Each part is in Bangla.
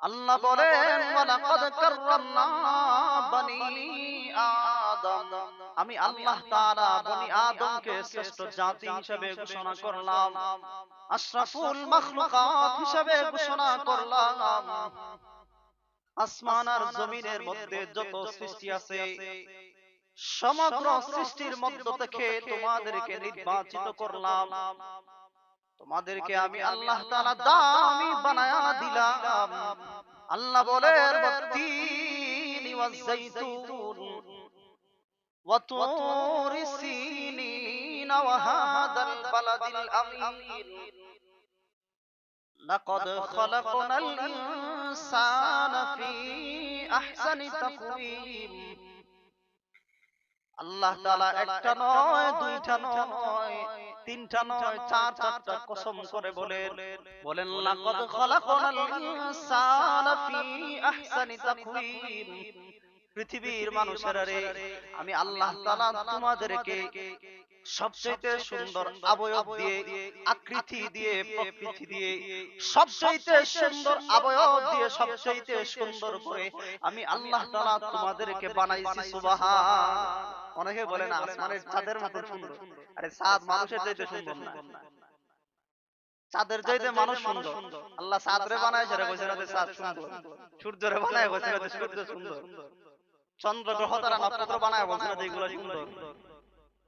আল্লাহ বলেন ওয়ালাকাদ কাররামনা বনি আদম, আমি আল্লাহ তাআলা বনি আদমকে শ্রেষ্ঠ জাতি হিসেবে ঘোষণা করলাম, আশরাফুল মাখলুকাত হিসেবে ঘোষণা করলাম। আসমান আর জমিনের মধ্যে যত সৃষ্টি আছে সমগ্র সৃষ্টির মধ্য থেকে তোমাদেরকে নির্বাচিত করলাম, তোমাদেরকে আমি আল্লাহ তাআলা দামি বানায়া দিলাম। আল্লাহ বলেন ওয়াত্তিনি ওয়াজ-যাইতুন ওয়া তুরি সিনিন ওয়া হাদাল বালাদিল আমিন লাকাদ খালাকনাল ইনসানা ফি আহসানি তাকওয়িম। আল্লাহ তাআলা একটা নয়, দুইটা নয়, তিনটা নয়, চারটা কসম করে বলেন লাকাদ খালাকনাল ইনসানা ফি আহসানি তাকওয়িম। পৃথিবীর মানুষেরা রে, আমি আল্লাহ তাআলা তোমাদেরকে সবচেয়ে সুন্দর অবয়ব দিয়ে, আকৃতি দিয়ে, প্রকৃতি দিয়ে, সবচেয়ে সুন্দর অবয়ব দিয়ে, সবচেয়ে সুন্দর করে আমি আল্লাহ তাআলা তোমাদেরকে বানাইছি। সুবহান। অনেকে বলে না আসমানের চাঁদের মতো সুন্দর। আরে চাঁদ মানুষের চাইতে সুন্দর না, চাঁদের চাইতে মানুষ সুন্দর। আল্লাহ চাঁদরে বানায় সেটা কইছে না যে চাঁদ সুন্দর, সূর্যরে বানায় কইছে না যে সূর্য সুন্দর, চন্দ্র গ্রহ তারা নক্ষত্র বানায় বলছে না যে এগুলো সুন্দর।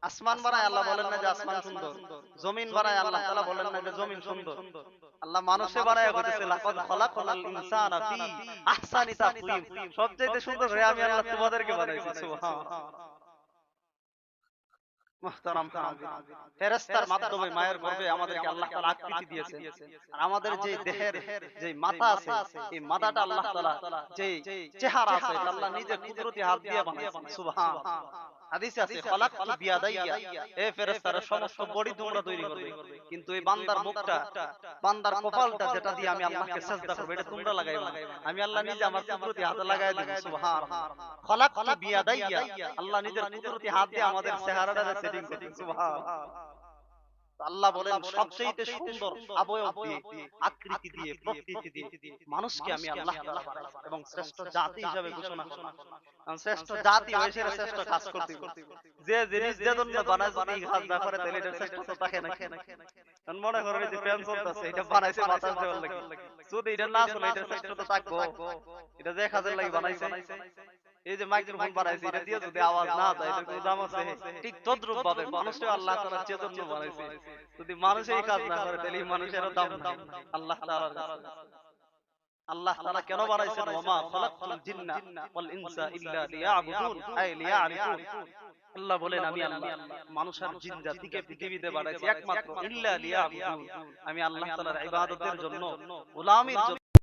আসমান বানায় আল্লাহ বলেন না যে আসমান সুন্দর, জমিন বানায় আল্লাহ তাআলা বলেন না যে জমিন সুন্দর। আল্লাহ মানুষে বানায় কইতেছে লাকাদ খালাকনাল ইনসানা ফি আহসানি তাকওয়িম, সবচেয়ে সুন্দর হয়ে আমি আল্লাহ তোমাদেরকে বানাইছি। সুবহানাল্লাহ। মুহতারাম হাজির, ফেরেশতার মাধ্যমে মায়ের গর্ভে আমাদেরকে আল্লাহ তাআলা আকৃতি দিয়েছেন। আর আমাদের যে দেহের যে মাথা আছে, এই মাথাটা আল্লাহ তাআলা যে চেহারা আছে এটা আল্লাহ নিজে কুদরতি হাত দিয়ে বানাইছেন। সুবহানাল্লাহ। হাদিসে আছে খালাকতু বিয়াদাইয়া, এ ফেরেশতারা সমস্ত বডি তোমরা তৈরি করবে, কিন্তু এই বান্দার মুখটা, বান্দার কপালটা যেটা দিয়ে আমি আল্লাহকে সিজদা করব এটা তোমরা লাগাইবা না, আমি আল্লাহ নিজে আমার কুদরতি হাতে লাগায় দেব। সুবহানাল্লাহ। খালাকতু বিয়াদাইয়া, আল্লাহ নিজের কুদরতি হাত দিয়ে আমাদের চেহারাটা সেটিং করেছেন। সুবহানাল্লাহ। আল্লাহ বলেন সবচেয়ে সুন্দর অবয়ব দিয়ে, আকৃতি দিয়ে, প্রকৃতি দিয়ে মানুষকে আমি আল্লাহ তাআলা বানাইছি এবং শ্রেষ্ঠ জাতি হিসেবে ঘোষণা করলাম। শ্রেষ্ঠ জাতি হইছে শ্রেষ্ঠ কাজ করতে, যে জিনিস যে জন্য বানায় যদি এই কাজ না করে তাহলে এটা শ্রেষ্ঠতা থাকে না। কারণ মনে করেন যে ফ্যান চলতেছে, এটা বানাইছে বাতাস দেওয়ার লাগি, যদি এটা না চলে এটা শ্রেষ্ঠতা থাকবো? এটা যে কাজের লাগি বানাইছে। এই যে মাইক্রোফোন বানাইছে এটা দিয়ে যদি আওয়াজ না যায় এটা কোনো দাম আছে? ঠিক তদ্রূপ ভাবে মানুষকে আল্লাহ তাআলা যে জন্য বানাইছে, যদি মানুষ এই কাজ না করে তাহলে মানুষেরও দাম নাই আল্লাহ তাআলার কাছে। আল্লাহ তাআলা কেন বানাইছেন ওয়ামা খালাকতুল জিন্না ওয়াল ইনসা ইল্লা লিয়াবুদুন, আই লিয়ারিফুন। আল্লাহ বলেন আমি আল্লাহ মানুষ আর জিন জাতিকে পৃথিবীতে বানাইছি একমাত্র ইল্লা লিয়াবুদুন, আমি আল্লাহ তাআলার ইবাদতের জন্য, গোলামির জন্য।